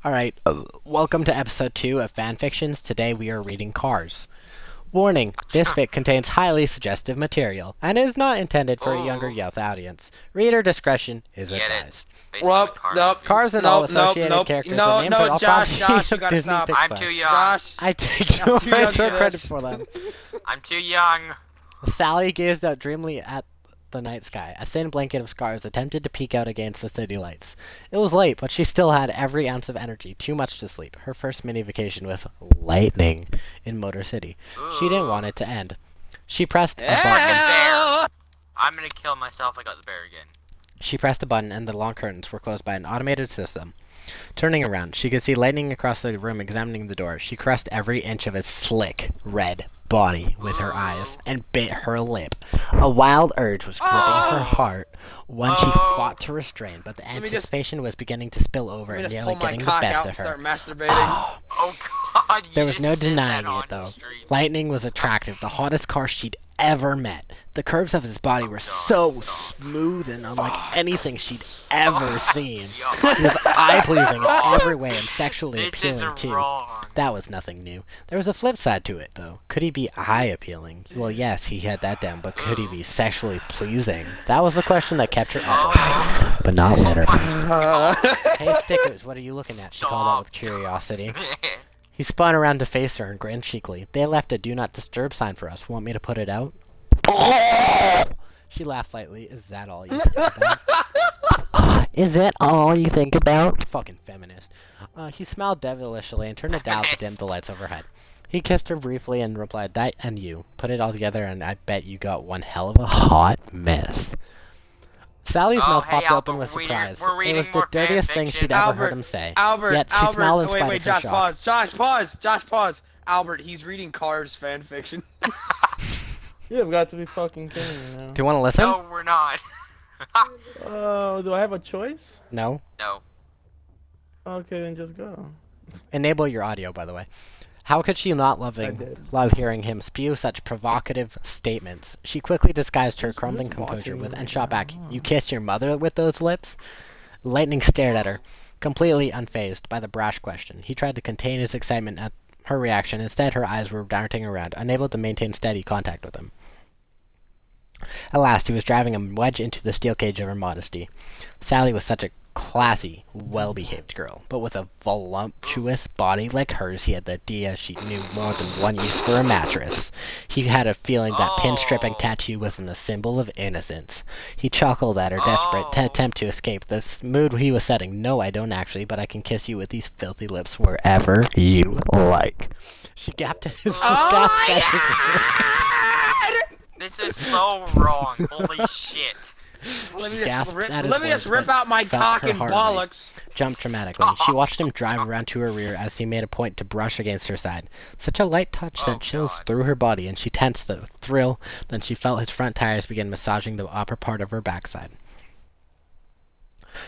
Alright, welcome to episode 2 of Fanfictions. Today we are reading Cars. Warning, this fic contains highly suggestive material and is not intended for a younger youth audience. Reader discretion is advised. Nope. Cars and all associated characters and names are all Josh, property you of gotta Disney stop. Pixar. I'm too young. Josh, I take no too young rights or for credit this. for them. I'm too young. Sally gazed out dreamily at the night sky. A thin blanket of scars attempted to peek out against the city lights. It was late, but she still had every ounce of energy, too much to sleep. Her first mini vacation with lightning in Motor City. She didn't want it to end. She pressed a button. Bear. I'm gonna kill myself. I got the bear again. She pressed a button and the long curtains were closed by an automated system. Turning around, she could see lightning across the room examining the door. She caressed every inch of his slick, red body with her eyes and bit her lip. A wild urge was gripping her heart, one she fought to restrain, but the anticipation was beginning to spill over and nearly getting the best of her. Start masturbating. Oh God! There was no denying it, though. Lightning was attractive, the hottest car she'd ever met. The curves of his body were so smooth and unlike anything she'd ever seen. He was eye-pleasing in every way and sexually appealing, too. That was nothing new. There was a flip side to it, though. Could he be eye-appealing? Well, yes, he had that down, but could he be sexually pleasing? That was the question that kept her up at night, but not with her. Hey, Stickers, what are you looking at? She called out with curiosity. He spun around to face her and grinned cheekily. They left a do not disturb sign for us. Want me to put it out? She laughed lightly. Is that all you think about? Is that all you think about? Fucking feminist. He smiled devilishly and turned a dial to dim the lights overhead. He kissed her briefly and replied, "That and you. Put it all together and I bet you got one hell of a hot mess." Sally's mouth popped open with surprise. It was the dirtiest thing she'd ever heard him say. Yet she smiled in spite of her shock. Josh, pause. Albert, he's reading Cars fan fiction. You have got to be fucking kidding me now. Do you want to listen? No, we're not. Do I have a choice? No. No. Okay, then just go. Enable your audio, by the way. How could she not love hearing him spew such provocative statements? She quickly disguised her crumbling composure and shot back, "You kissed your mother with those lips?" Lightning stared at her, completely unfazed by the brash question. He tried to contain his excitement at her reaction. Instead, her eyes were darting around, unable to maintain steady contact with him. At last, he was driving a wedge into the steel cage of her modesty. Sally was such a classy, well-behaved girl, but with a voluptuous body like hers, he had the idea she knew more than one use for a mattress. He had a feeling that pin-stripping tattoo wasn't a symbol of innocence. He chuckled at her desperate attempt to escape this mood he was setting. "No, I don't actually, but I can kiss you with these filthy lips wherever you like." She gasped at his This is so wrong. Holy shit. Let me just rip out my cock and bollocks. Jumped dramatically. She watched him drive around to her rear as he made a point to brush against her side. Such a light touch sent chills through her body, and she tensed with thrill. Then she felt his front tires begin massaging the upper part of her backside.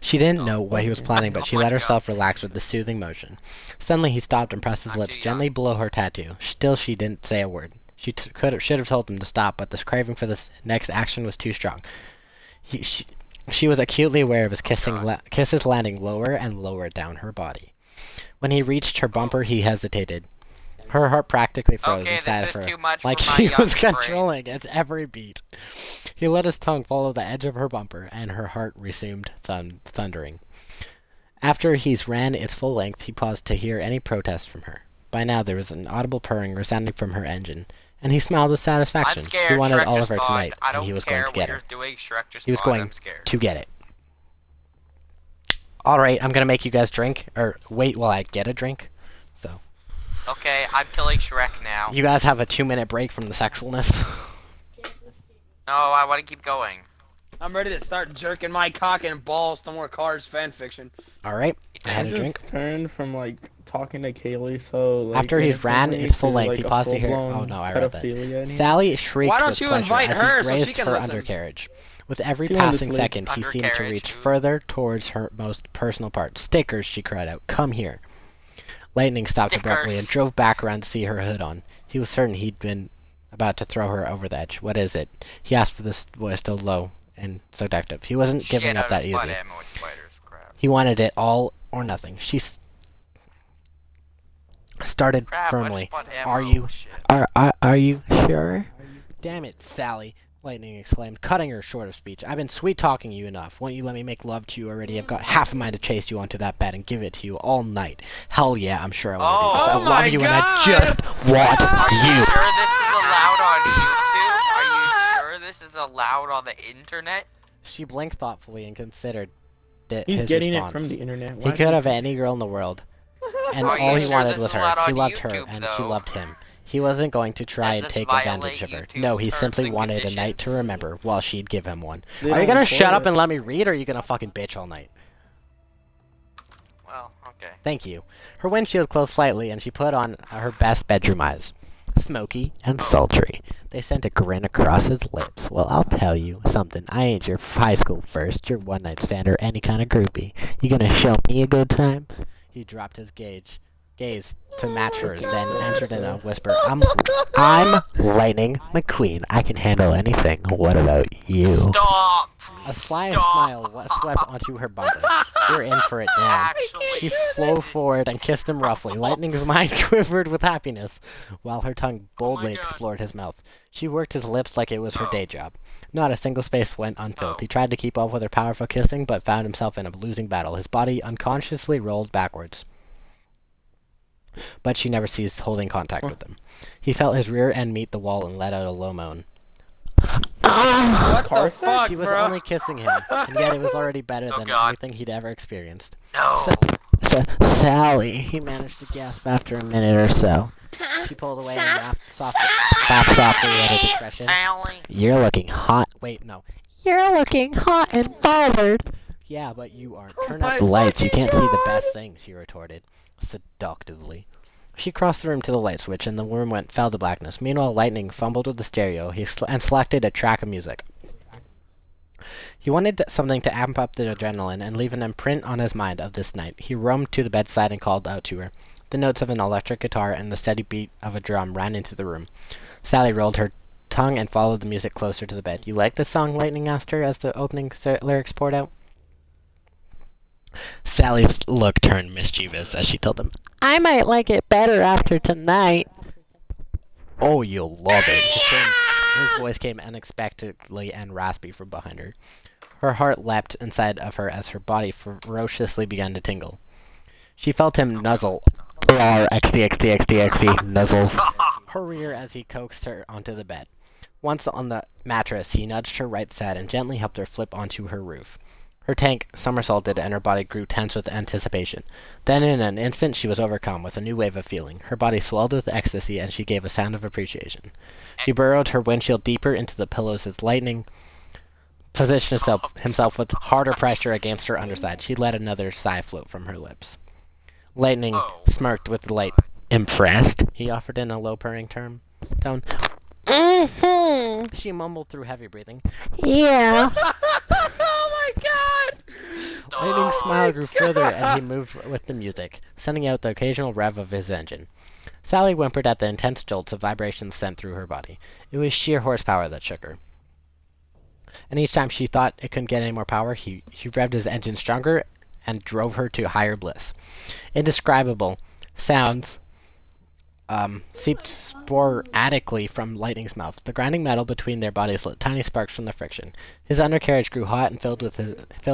She didn't know what he was planning, but she let herself relax with the soothing motion. Suddenly he stopped and pressed his lips gently below her tattoo. Still she didn't say a word. She should have told him to stop, but the craving for this next action was too strong. She was acutely aware of his kisses landing lower and lower down her body. When he reached her bumper, he hesitated. Her heart practically froze inside of her, like he was controlling its every beat. He let his tongue follow the edge of her bumper, and her heart resumed thundering. After he's ran its full length, he paused to hear any protest from her. By now there was an audible purring resounding from her engine, and he smiled with satisfaction. I'm scared. He wanted Shrek all just of her tonight, I and don't he was care going to get her. what you're doing. Shrek just He was spawned. going I'm scared. to get it. Alright, I'm going to make you guys drink, or wait while I get a drink. So, Okay, I'm killing Shrek now. you guys have a 2-minute break from the sexualness. No, I want to keep going. I'm ready to start jerking my cock and balls to more Cars fan fiction. Alright, I had I a just drink. turned from like talking to Kaylee so like After he ran innocently its full to, length, like, he a paused to hear. full-blown Oh no, I read that. pedophilia in here. Sally shrieked Why don't with you pleasure invite as her he so she grazed can her listen? undercarriage. With every She wanted to passing sleep. second, he seemed to Undercarriage, reach ooh. further towards her most personal part. "Stickers!" she cried out. "Come here!" Lightning stopped abruptly and Stickers. drove back around to see her hood on. He was certain he'd been about to throw her over the edge. "What is it?" he asked with his voice still low and seductive. He wasn't giving Shit up out that of spud easy. ammo and spiders, crap. He wanted it all or nothing. She started Crap, I firmly. just bought ammo. Are you? Shit. Are you sure? Damn it, Sally! Lightning exclaimed, cutting her short of speech. I've been sweet-talking you enough. Won't you let me make love to you already? I've got half a mind to chase you onto that bed and give it to you all night. Hell yeah, I'm sure I want to do this. I Oh love my you and I God! just want Are you you. sure this is allowed on YouTube? Are you sure this is allowed on the internet? She blinked thoughtfully and considered He's his getting response. it from the internet. He could have any girl in the world, and Are you all he sure wanted this was is her. allowed He on loved her, YouTube, and she though? loved him. He wasn't going to try Does and this take violate advantage of her. YouTube's No, he terms simply and wanted a night to conditions? remember while she'd give him one. They Are you don't gonna record shut up it. and let me read, or are you gonna fucking bitch all night? Well, okay. Thank you. Her windshield closed slightly, and she put on her best bedroom eyes. Smoky and sultry. They sent a grin across his lips. Well, I'll tell you something. I ain't your high school first, your one-night stand, or any kind of groupie. You gonna show me a good time? He dropped his gaze to match hers, then answered in a whisper, I'm Lightning McQueen. I can handle anything. What about you? Stop! A sly Stop! smile swept onto her bumper. You're in for it now. Actually, She flew forward and kissed him roughly. Lightning's mind quivered with happiness, while her tongue boldly God. explored his mouth. She worked his lips like it was her day job. Not a single space went unfilled. He tried to keep up with her powerful kissing, but found himself in a losing battle. His body unconsciously rolled backwards. But she never ceased holding contact with him. He felt his rear end meet the wall and let out a low moan. What Car the fuck, She was bro? only kissing him, and yet it was already better Oh, than God. anything he'd ever experienced. No. Sally, he managed to gasp after a minute or so. She pulled away and laughed softly at his expression. Sally. You're looking hot. Wait, no. You're looking hot and bothered. Yeah, but you aren't. Turn my up the lights. You fucking can't see the God. best things, he retorted, seductively. She crossed the room to the light switch, and the room fell to blackness. Meanwhile, Lightning fumbled with the stereo and selected a track of music. He wanted something to amp up the adrenaline and leave an imprint on his mind of this night. He roamed to the bedside and called out to her. The notes of an electric guitar and the steady beat of a drum ran into the room. Sally rolled her tongue and followed the music closer to the bed. You like this song? Lightning asked her as the opening lyrics poured out. Sally's look turned mischievous as she told him, I might like it better after tonight. Oh, you'll love it. His voice came unexpectedly and raspy from behind her. Her heart leapt inside of her as her body ferociously began to tingle. She felt him nuzzle. XD, nuzzles. Her rear as he coaxed her onto the bed. Once on the mattress, he nudged her right side and gently helped her flip onto her roof. Her tank somersaulted and her body grew tense with anticipation. Then in an instant she was overcome with a new wave of feeling. Her body swelled with ecstasy and she gave a sound of appreciation. He burrowed her windshield deeper into the pillows as Lightning positioned himself with harder pressure against her underside. She let another sigh float from her lips. Lightning smirked with delight. Impressed? He offered in a low purring tone. Mm-hmm. She mumbled through heavy breathing. Yeah. Oh my God! Lightning's smile grew further and he moved with the music, sending out the occasional rev of his engine. Sally whimpered at the intense jolts of vibrations sent through her body. It was sheer horsepower that shook her. And each time she thought it couldn't get any more power, he revved his engine stronger and drove her to higher bliss. Indescribable sounds seeped sporadically from Lightning's mouth. The grinding metal between their bodies lit tiny sparks from the friction. His undercarriage grew hot and filled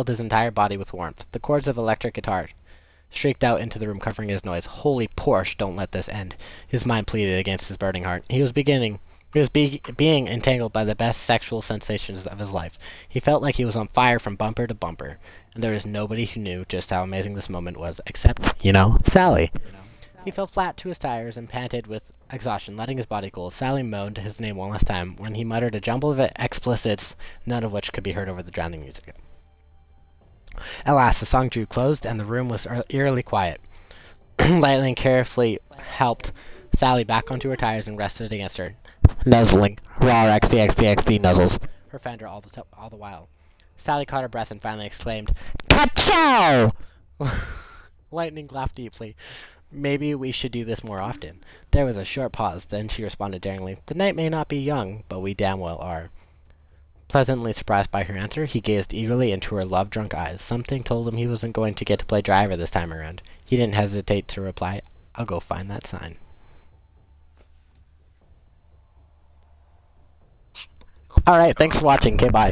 his entire body with warmth. The chords of electric guitar shrieked out into the room, covering his noise. Holy Porsche, don't let this end. His mind pleaded against his burning heart. He was being entangled by the best sexual sensations of his life. He felt like he was on fire from bumper to bumper, and there was nobody who knew just how amazing this moment was, except, Sally. He fell flat to his tires and panted with exhaustion, letting his body cool. Sally moaned his name one last time when he muttered a jumble of explicits, none of which could be heard over the drowning music. At last, the song drew closed, and the room was eerily quiet. Lightning carefully helped Sally back onto her tires and rested against her. Nuzzling. Raw XD nuzzles. Her fender all the while. Sally caught her breath and finally exclaimed, Ka-chow! Lightning laughed deeply. Maybe we should do this more often. There was a short pause, then she responded daringly, The night may not be young, but we damn well are. Pleasantly surprised by her answer, he gazed eagerly into her love-drunk eyes. Something told him he wasn't going to get to play driver this time around. He didn't hesitate to reply, I'll go find that sign. Alright, thanks for watching. Okay, bye.